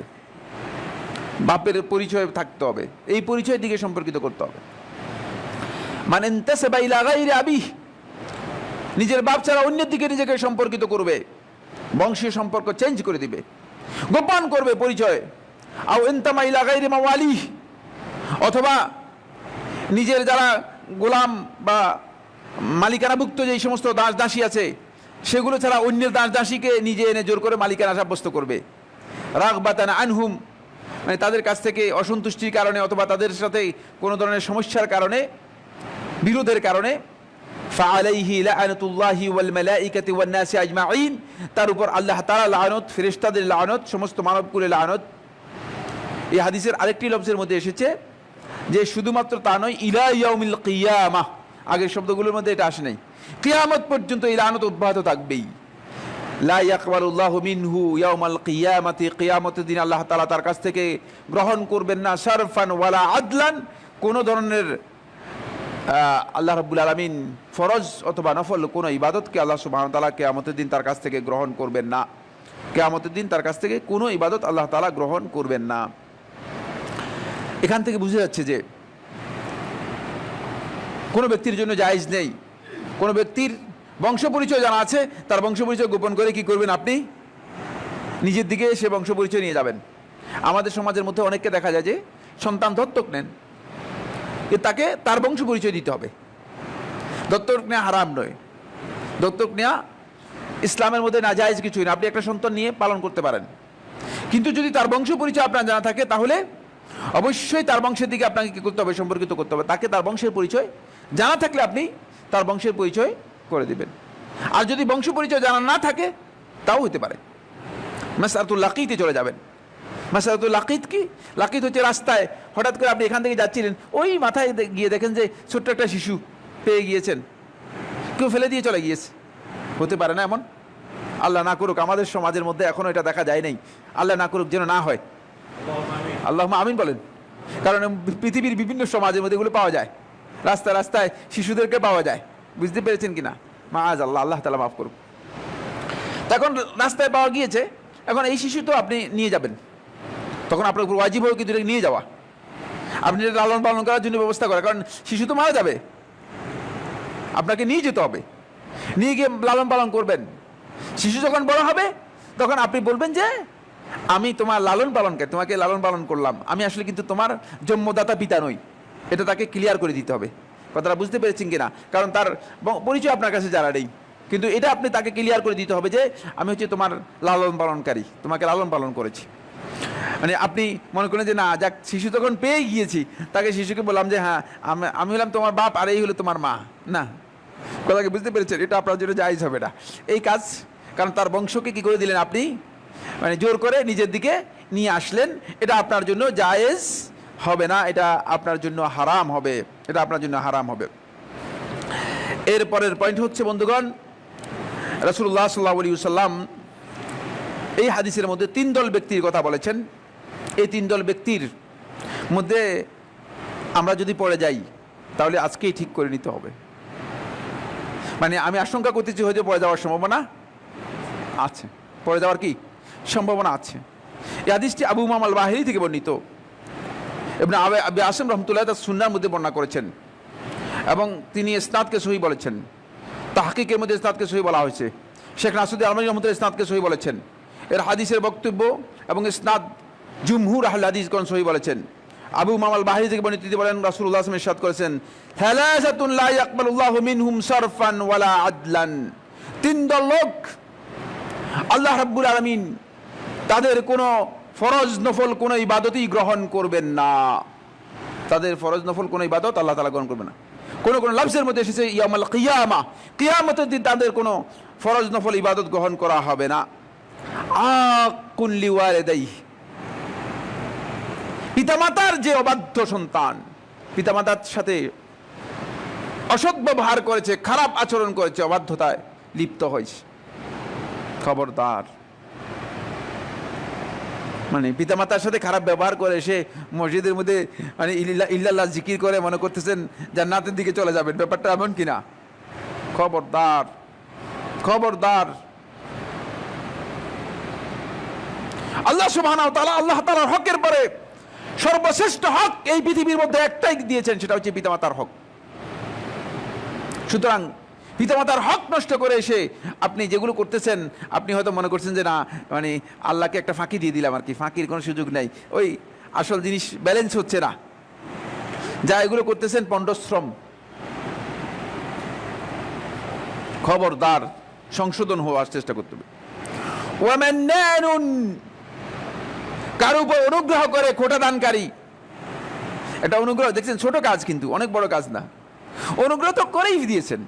বাপের পরিচয় থাকতে হবে, এই পরিচয়ের দিকে সম্পর্কিত করতে হবে। মানে ইনতাসাবা ইলা গায়রি আবিহি, নিজের বাপ ছাড়া অন্যের দিকে নিজেকে সম্পর্কিত করবে, বংশীয় সম্পর্ক চেঞ্জ করে দিবে, গোপন করবে পরিচয়। আও ইনতামা ইলা গায়রি মাওয়ালি, অথবা নিজের যারা গোলাম বা মালিকানাভুক্ত যে সমস্ত দাস দাসী আছে সেগুলো ছাড়া অন্যের দাস দাসীকে নিজে এনে জোর করে মালিকানা সাব্যস্ত করবে। রাগবাতান আনহুম, মানে তাদের কাছ থেকে অসন্তুষ্টির কারণে অথবা তাদের সাথে কোনো ধরনের সমস্যার কারণে, বিরোধের কারণে। ফাআলাইহি লাআনাতুল্লাহি ওয়াল মালাইকাতি ওয়ান নাসি আজমাইন, তার উপর আল্লাহ তাআলা লানত, ফেরেশতাদের লানত, সমস্ত মানবকুলের লানত। এই হাদিসের আরেকটি লফজের মধ্যে এসেছে যে শুধুমাত্র তা নয়, ইলা ইয়াউমিল কিয়ামাহ, আগের শব্দগুলোর মধ্যে এটা আসে নাই, কিয়ামত পর্যন্ত এই লানত অব্যাহত থাকবেই। লা ইয়াকবালুল্লাহু মিনহু ইয়াউমাল কিয়ামাতি, কিয়ামতের দিন আল্লাহ তাআলা তার কাছ থেকে গ্রহণ করবেন না সারফান ওয়ালা আদলান, কোনো ধরনের আল্লাহ রাব্বুল আলামিন ফরজ অথবা নফল কোনো ইবাদতকে আল্লাহ সুবহানাহু ওয়া তাআলা কিয়ামতের দিন তার কাছ থেকে গ্রহণ করবেন না। কিয়ামতের দিন তার কাছ থেকে কোনো ইবাদত আল্লাহ তাআলা গ্রহণ করবেন না। এখান থেকে বুঝে যাচ্ছে যে কোনো ব্যক্তির জন্য জায়েজ নেই, কোনো ব্যক্তির বংশ পরিচয় জানা আছে, তার বংশ পরিচয় গোপন করে কি করবেন আপনি? নিজের দিকে সে বংশ পরিচয় নিয়ে যাবেন। আমাদের সমাজের মধ্যে অনেককে দেখা যায় যে সন্তান দত্তক নেন, তাকে তার বংশ পরিচয় দিতে হবে। দত্তক নেওয়া হারাম নয়, দত্তক নেওয়া ইসলামের মধ্যে নাজায়েজ কিছুই না। আপনি একটা সন্তান নিয়ে পালন করতে পারেন, কিন্তু যদি তার বংশ পরিচয় আপনার জানা থাকে তাহলে অবশ্যই তার বংশের দিকে আপনাকে কী করতে হবে, সম্পর্কিত করতে হবে। তাকে তার বংশের পরিচয় জানা থাকলে আপনি তার বংশের পরিচয় করে দিবেন। আর যদি বংশ পরিচয় জানা না থাকে তাও হতে পারে। মাসআলাতুল লাকিতে চলে যাবেন। মাসআলাতুল লাকিত কি? লাকিত হচ্ছে রাস্তায় হঠাৎ করে আপনি এখান থেকে যাচ্ছিলেন, ওই মাথায় গিয়ে দেখেন যে ছোট্ট একটা শিশু পেয়ে গিয়েছেন, কেউ ফেলে দিয়ে চলে গিয়েছে। হতে পারে না এমন? আল্লাহ না করুক, আমাদের সমাজের মধ্যে এখনও এটা দেখা যায় নাই। আল্লাহ না করুক যেন না হয়। আল্লাহুম্মা আমিন বলেন। কারণ পৃথিবীর বিভিন্ন সমাজের মধ্যে এগুলো পাওয়া যায়, রাস্তায় রাস্তায় শিশুদেরকে পাওয়া যায়। বুঝতে পেরেছেন কিনা? মাআজ আল্লাহ, আল্লাহ তাআলা মাফ করুক। তখন রাস্তায় পাওয়া গিয়েছে, এখন এই শিশু তো আপনি নিয়ে যাবেন, তখন আপনার উপর ওয়াজিব হবে কিন্তু নিয়ে যাওয়া, আপনি এটা লালন পালন করার জন্য ব্যবস্থা করা। কারণ শিশু তো মারা যাবে, আপনাকে নিয়ে যেতে হবে, নিয়ে গিয়ে লালন পালন করবেন। শিশু যখন বড় হবে তখন আপনি বলবেন যে আমি তোমার লালন পালনকে, তোমাকে লালন পালন করলাম, আমি আসলে কিন্তু তোমার জন্মদাতা পিতা নই। এটা তাকে ক্লিয়ার করে দিতে হবে। কথাটা বুঝতে পেরেছেন কিনা? কারণ তার পরিচয় আপনার কাছে জানা নেই, কিন্তু এটা আপনি তাকে ক্লিয়ার করে দিতে হবে যে আমি হচ্ছে তোমার লালন পালনকারী, তোমাকে লালন পালন করেছি। মানে আপনি মনে করেন যে না, যাক শিশু তখন পেয়ে গিয়েছি, তাকে শিশুকে বললাম যে হ্যাঁ আমি হলাম তোমার বাপ আর এই হলো তোমার মা, না। কথাকে বুঝতে পেরেছেন? এটা আপনার জন্য জায়েজ হবে না এই কাজ। কারণ তার বংশকে কি করে দিলেন আপনি, মানে জোর করে নিজের দিকে নিয়ে আসলেন। এটা আপনার জন্য জায়েজ হবে না, এটা আপনার জন্য হারাম হবে, এটা আপনার জন্য হারাম হবে। এরপরের পয়েন্ট হচ্ছে বন্ধুগণ, রাসূলুল্লাহ সাল্লাল্লাহু আলাইহি ওয়াসাল্লাম এই হাদিসের মধ্যে 3 দল ব্যক্তির কথা বলেছেন। এই 3 দল ব্যক্তির মধ্যে আমরা যদি পড়ে যাই তাহলে আজকেই ঠিক করে নিতে হবে। মানে আমি আশঙ্কা করতেছি হয়তো পড়ে যাওয়ার সম্ভাবনা আছে, পড়ে যাওয়ার কি সম্ভাবনা আছে। এই হাদিসটি আবু উমামা আল বাহিরি থেকে বর্ণিত। ইবনে আবি আসিম রাহমাতুল্লাহ তার সুন্নাহর মধ্যে বর্ণনা করেছেন এবং তিনি ইসনাদকে সহিহ বলেছেন। তাহকিকের মধ্যে ইসনাদকে সহিহ বলা হয়েছে। শেখ নাসিরউদ্দিন আলবানী রাহমাতুল্লাহ ইসনাদকে সহিহ বলেছেন। এর হাদিসের বক্তব্য এবং ইসনাদ জুমহুর আহলে হাদিসগণ সহিহ বলেছেন। আবু উমামা আল বাহিরি থেকে বর্ণিত তিনি বলেন রাসূলুল্লাহ সাল্লাল্লাহু আলাইহি ওয়াসাল্লাম ইরশাদ করেছেন, সালাসাতুন লা ইয়াকবালুল্লাহু মিনহুম সারফান ওয়ালা আদলান। 3 দল লোক আল্লাহ রাব্বুল আলামিন তাদের কোনো ফরজ নফল কোনো ইবাদতই গ্রহণ করবেন না। তাদের ফরজ নফল কোনো ইবাদত আল্লাহ তাআলা গ্রহণ করবেন না। কোনো কোনো লফজের মধ্যে এসেছে ইয়াউমুল কিয়ামা, কিয়ামতের দিন তাদের কোনো ফরজ নফল ইবাদত গ্রহণ করা হবে না। আকুন লিওয়ালিদাইহি, পিতামাতার যে অবাধ্য সন্তান, পিতামাতার সাথে অসৎ ব্যবহার করেছে, খারাপ আচরণ করেছে, অবাধ্যতায় লিপ্ত হয়েছে, খবরদার। মানে পিতামাতার সাথে খারাপ ব্যবহার করে সে মসজিদের মধ্যে মানে ইল্লাল্লাহ জিকির করে মনে করতেছেন জান্নাতের দিকে চলে যাবেন, ব্যাপারটা এমন কিনা? খবরদার, খবরদার। আল্লাহ সুবহানাহু ওয়া তাআলা আল্লাহ তাআলার হকের পরে সর্বশ্রেষ্ঠ হক এই পৃথিবীর মধ্যে একটাই দিয়েছেন, সেটা হচ্ছে পিতামাতার হক। সুতরাং পিতামাতার হক নষ্ট করে এসে আপনি যেগুলো করতেছেন, আপনি হয়তো মনে করছেন যে না মানে আল্লাহকে একটা ফাঁকি দিয়ে দিলাম আর কি, ফাঁকির কোনো সুযোগ নেই, ওই আসল জিনিস ব্যালেন্স হচ্ছে না, যা এগুলো করতেছেন পণ্ডশ্রম। খবরদার, সংশোধন হওয়ার চেষ্টা করতে হবে। ওয়ামান্নানুন, কারো উপর অনুগ্রহ করে খোটা দানকারী। এটা অনুগ্রহ দেখছেন, ছোট কাজ কিন্তু অনেক বড় কাজ না। অনুগ্রহ তো করেই দিয়েছেন,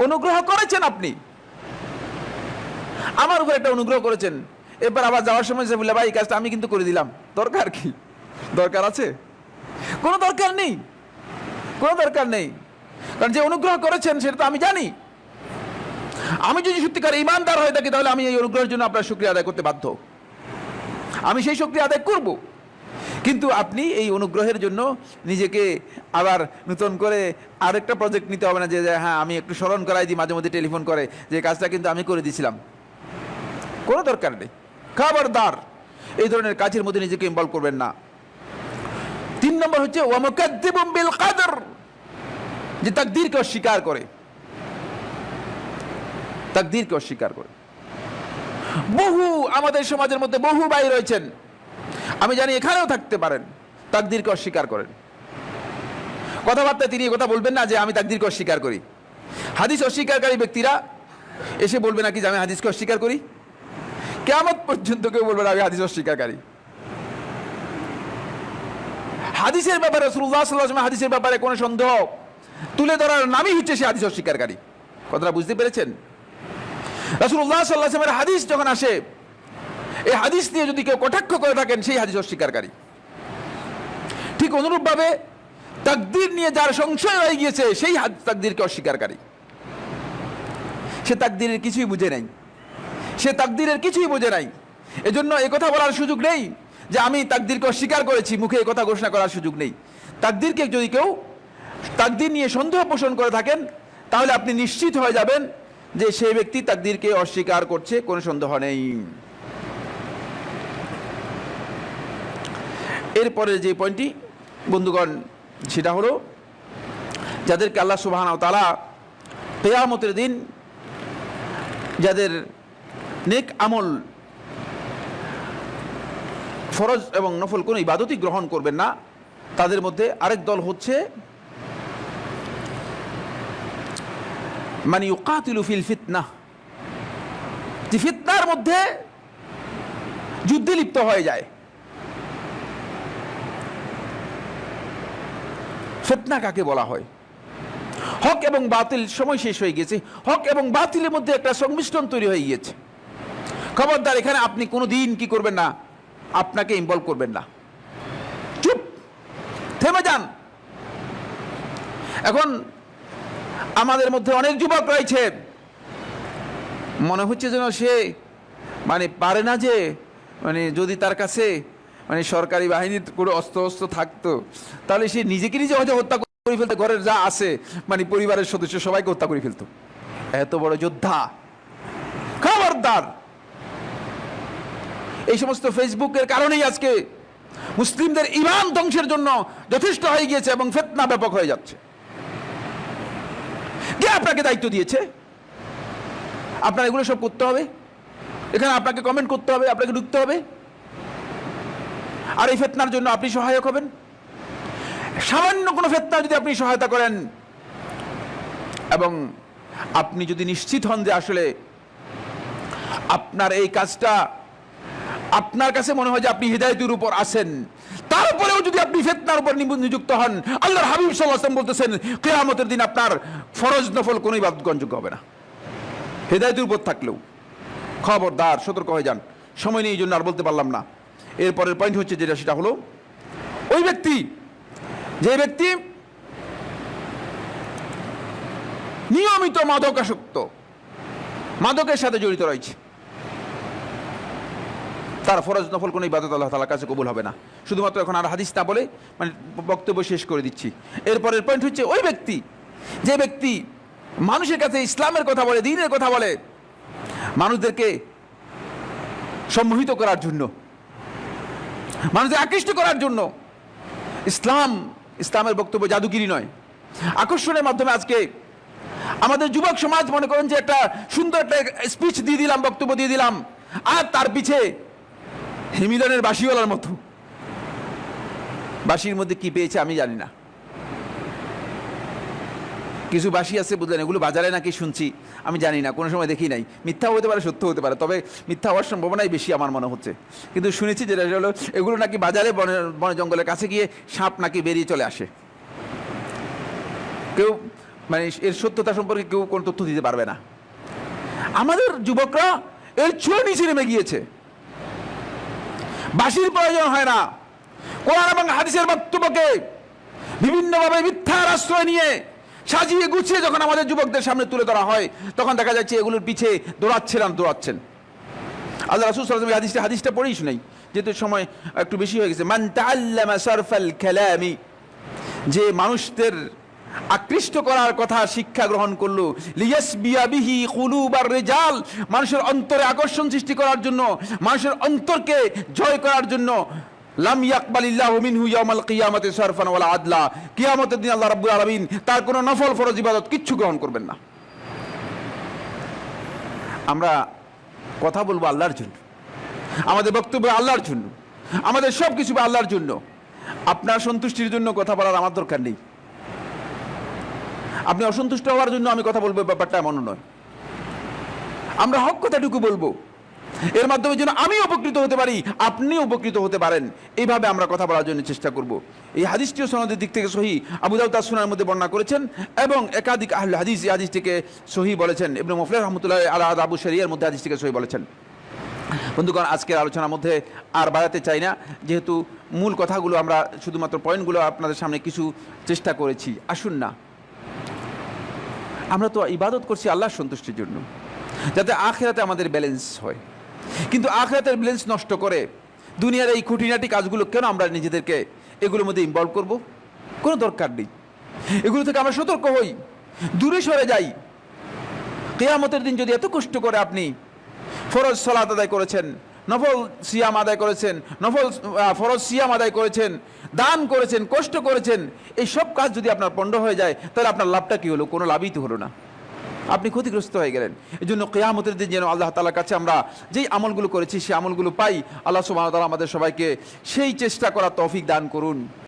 অনুগ্রহ করেছেন, আপনি আমার উপর একটা অনুগ্রহ করেছেন, এবার আবার যাওয়ার সময় বললে ভাই এই কাজটা আমি কিন্তু করে দিলাম, দরকার কি? দরকার আছে? কোনো দরকার নেই, কোনো দরকার নেই। কারণ যে অনুগ্রহ করেছেন সেটা তো আমি জানি। আমি যদি সত্যিকার ইমানদার হয়ে থাকি তাহলে আমি এই অনুগ্রহের জন্য আপনার শুকরিয়া আদায় করতে বাধ্য, আমি সেই শুকরিয়া আদায় করব। কিন্তু আপনি এই অনুগ্রহের জন্য নিজেকে আবার নতুন করে আরেকটা প্রজেক্ট নিতে হবে না যে হ্যাঁ আমি একটু স্মরণ করাই দিই মাঝে মধ্যে টেলিফোন করে যে কাজটা কিন্তু আমি করে দিয়েছিলাম। কোনো দরকার নেই, খবরদার এই ধরনের কাজের মধ্যে নিজেকে ইনভলভ করবেন না। 3 নম্বর হচ্ছে ওয়া মুকাদ্দিবুম বিল কদর, যে তাকদীরকে অস্বীকার করে, তাকদীরকে অস্বীকার করে। বহু আমাদের সমাজের মধ্যে বহু ভাই রয়েছেন, আমি জানি এখানেও থাকতে পারেন, তাকদীরকে অস্বীকার করেন। কথাবার্তায় তিনি কথা বলবেন না যে আমি তাকদীরকে অস্বীকার করি। হাদিস অস্বীকারী ব্যক্তিরা এসে বলবে নাকি যে আমি হাদিসকে অস্বীকার করি? কিয়ামত পর্যন্ত কেউ বলবে না আমি হাদিস অস্বীকারী। হাদিসের ব্যাপারে রাসূলুল্লাহ সাল্লাল্লাহু আলাইহি ওয়াসাল্লাম হাদিসের ব্যাপারে কোনো সন্দেহ তুলে ধরার নামই হচ্ছে সে হাদিস অস্বীকারী। কথাটা বুঝতে পেরেছেন? রাসূলুল্লাহ সাল্লাল্লাহু আলাইহি ওয়াসাল্লামের হাদিস যখন আসে, এই হাদিস নিয়ে যদি কেউ কটাক্ষ করে থাকেন সেই হাদিস অস্বীকারী। ঠিক অনুরূপভাবে তাকদীর নিয়ে যার সংশয় হয়ে গিয়েছে সেই তাকদীরকে অস্বীকারী। সে তাকদীরের কিছুই বুঝে নাই, সে তাকদীরের কিছুই বোঝে নাই। এজন্য কথা বলার সুযোগ নেই যে আমি তাকদীরকে অস্বীকার করেছি, মুখে কথা ঘোষণা করার সুযোগ নেই। তাকদীরকে যদি কেউ তাকদীর নিয়ে সন্দেহ পোষণ করে থাকেন তাহলে আপনি নিশ্চিত হয়ে যাবেন যে সেই ব্যক্তি তাকদীরকে অস্বীকার করছে, কোনো সন্দেহ নেই। এরপরে যে পয়েন্টটি বন্ধুগণ, সেটা হলো যাদেরকে আল্লাহ সুবহানাহু ওয়া তাআলা কিয়ামতের দিন যাদের নেক আমল, ফরজ এবং নফল কোনো ইবাদতই গ্রহণ করবেন না, তাদের মধ্যে আরেক দল হচ্ছে মানে ইউকাতিলু ফিল ফিতনাহ, যে ফিতনার মধ্যে যুদ্ধে লিপ্ত হয়ে যায়। ফিতনা কাকে বলা হয়? হক এবং বাতিল সময় শেষ হয়ে গেছে, হক এবং বাতিলের মধ্যে একটা সংমিশ্রণ তৈরি হয়ে গিয়েছে। খবরদার, এখানে আপনি কোনো দিন কি করবেন না, আপনাকে ইনভলভ করবেন না, চুপ, থেমে যান। এখন আমাদের মধ্যে অনেক যুবক রয়েছে, মনে হচ্ছে যেন সে মানে পারে না, যে মানে যদি তার কাছে মানে সরকারি বাহিনীর কোনো অস্ত্র থাকতো তাহলে সে নিজেকে নিজে হয়তো হত্যা করে ফেলতো, ঘরের যা আছে মানে পরিবারের সদস্য সবাইকে হত্যা করে ফেলতো। এত বড় যোদ্ধা। খবরদার, এই সমস্ত ফেসবুকের কারণেই আজকে মুসলিমদের ঈমান ধ্বংসের জন্য যথেষ্ট হয়ে গিয়েছে এবং ফিতনা ব্যাপক হয়ে যাচ্ছে। কে আপনাকে দায়িত্ব দিয়েছে? আপনার এগুলো সব করতে হবে, এখানে আপনাকে কমেন্ট করতে হবে, আপনাকে ঢুকতে হবে, আর এই ফিতনার জন্য আপনি সহায়ক হবেন? সামান্য কোনো ফিতনা যদি আপনি সহায়তা করেন এবং আপনি যদি নিশ্চিত হন যে আসলে আপনার এই কাজটা আপনার কাছে মনে হয় যে আপনি হিদায়াতের উপর আছেন, তারপরেও যদি আপনি ফিতনার উপর নিযুক্ত হন, আল্লাহর হাবিব সাল্লাল্লাহু আলাইহি ওয়াসাল্লাম বলতেছেন কিয়ামতের দিন আপনার ফরজ নফল কোনো ইবাদত গ্রহণযোগ্য হবে না, হিদায়াতের উপর থাকলেও। খবরদার, সতর্ক হয়ে যান। সময় নেই, এই জন্য আর বলতে পারলাম না। এরপরের পয়েন্ট হচ্ছে যেটা, সেটা হলো ওই ব্যক্তি যে ব্যক্তি নিয়মিত মাদকাসক্ত, মাদকের সাথে জড়িত রয়েছে, তার ফরজ নফল কোনো ইবাদত আল্লাহ তাআলার কাছে কবুল হবে না। শুধুমাত্র এখন আর হাদিস না বলে মানে বক্তব্য শেষ করে দিচ্ছি। এরপরের পয়েন্ট হচ্ছে ওই ব্যক্তি যে ব্যক্তি মানুষের কাছে ইসলামের কথা বলে, দ্বীনের কথা বলে, মানুষদেরকে সম্মোহিত করার জন্য, মানুষদের আকৃষ্ট করার জন্য। ইসলামের বক্তব্য জাদুগিরি নয়, আকর্ষণের মাধ্যমে। আজকে আমাদের যুবক সমাজ মনে করেন যে একটা সুন্দর একটা স্পিচ দিয়ে দিলাম, বক্তব্য দিয়ে দিলাম, আর তার পিছে হিমিলনের বাঁশিওয়ালার মতো। বাঁশির মধ্যে কি পেয়েছে আমি জানি না। কিছু বাঁশি আছে বুঝলেন, এগুলো বাজারে নাকি শুনছি, আমি জানি না, কোনো সময় দেখি নাই। মিথ্যা হতে পারে, সত্য হতে পারে, তবে মিথ্যা হওয়ার সম্ভাবনাই বেশি আমার মনে হচ্ছে। কিন্তু শুনেছি যেটা হলো এগুলো নাকি বাজারে বনে জঙ্গলের কাছে গিয়ে সাপ নাকি বেরিয়ে চলে আসে। কেউ মানে এর সত্যতা সম্পর্কে কেউ কোনো তথ্য দিতে পারবে না। আমাদের যুবকরা এর ছুঁয়ে নিচে নেমে গিয়েছে। বাঁশির প্রয়োজন হয় না। কোরআন এবং হাদিসের বক্তব্যকে বিভিন্নভাবে মিথ্যার আশ্রয় নিয়ে সাজিয়ে গুছিয়ে যখন আমাদের যুবকদের সামনে তুলে ধরা হয়, তখন দেখা যাচ্ছে এগুলোর পিছে দৌড়াচ্ছেন। আল্লাহ রাসূল সাল্লাল্লাহু আলাইহি ওয়াসাল্লাম হাদিসটা পড়েই শোনাই, যেহেতু সময় একটু বেশি হয়ে গেছে। মান তাআল্লামা সারফাল কালামি, যে মানুষদের আকৃষ্ট করার কথা শিক্ষা গ্রহণ করলো, লিয়াসবিয়া বিহি কুলুবার রিজাল, মানুষের অন্তরে আকর্ষণ সৃষ্টি করার জন্য, মানুষের অন্তরকে জয় করার জন্য, লাম ইয়াকবালিল্লাহু মিনহু ইয়াউমাল কিয়ামাতি সারফান ওয়ালা আদলা, কিয়ামতের দিন আল্লাহ রাব্বুল আলামিন তার কোনো নফল ফরজ ইবাদত কিচ্ছু গ্রহণ করবেন না। আমরা কথা বলবো আল্লাহর জন্য, আমাদের বক্তব্য আল্লাহর জন্য, আমাদের সব কিছু আল্লাহর জন্য। আপনার সন্তুষ্টির জন্য কথা বলার আমার দরকার নেই। আপনি অসন্তুষ্ট হওয়ার জন্য আমি কথা বলবো, ব্যাপারটা এমন নয়। আমরা হক কথাটুকু বলবো, এর মাধ্যমে যেন আমি উপকৃত হতে পারি, আপনি উপকৃত হতে পারেন, এইভাবে আমরা কথা বলার জন্য চেষ্টা করব। এই হাদিসটিও সনদের দিক থেকে সহি, আবু দাউদ তার সুনানের মধ্যে বর্ণনা করেছেন এবং একাধিক আহলে হাদিস এই হাদিসটিকে সহি বলেছেন। ইবনে মুফলিহ রাহমাতুল্লাহ আলাইহি আবু শরিয়ার মধ্যে হাদিসটিকে সহি বলেছেন। বন্ধুগণ, আজকের আলোচনার মধ্যে আর বাড়াতে চাই না, যেহেতু মূল কথাগুলো আমরা শুধুমাত্র পয়েন্টগুলো আপনাদের সামনে কিছু চেষ্টা করেছি। আসুন না, আমরা তো ইবাদত করছি আল্লাহর সন্তুষ্টির জন্য, যাতে আখিরাতে আমাদের ব্যালেন্স হয়। কিন্তু আখিরাতের ব্যালেন্স নষ্ট করে দুনিয়ার এই খুঁটিনাটি কাজগুলো কেন আমরা নিজেদেরকে এগুলোর মধ্যে ইনভলভ করব? কোনো দরকার নেই। এগুলো থেকে আমরা সতর্ক হই, দূরে সরে যাই। কিয়ামতের দিন যদি এত কষ্ট করে আপনি ফরজ সালাত আদায় করেছেন, নফল সিয়াম আদায় করেছেন, ফরজ সিয়াম আদায় করেছেন, দান করেছেন, কষ্ট করেছেন, এই সব কাজ যদি আপনার পণ্ড হয়ে যায়, তাহলে আপনার লাভটা কি হলো? কোনো লাভই তো হলো না, আপনি ক্ষতিগ্রস্ত হয়ে গেলেন। এই জন্য কিয়ামতের দিন যেন আল্লাহ তাআলার কাছে আমরা যেই আমলগুলো করেছি সেই আমলগুলো পাই। আল্লাহ সুবহানাহু ওয়া তাআলা আমাদের সবাইকে সেই চেষ্টা করার তৌফিক দান করুন।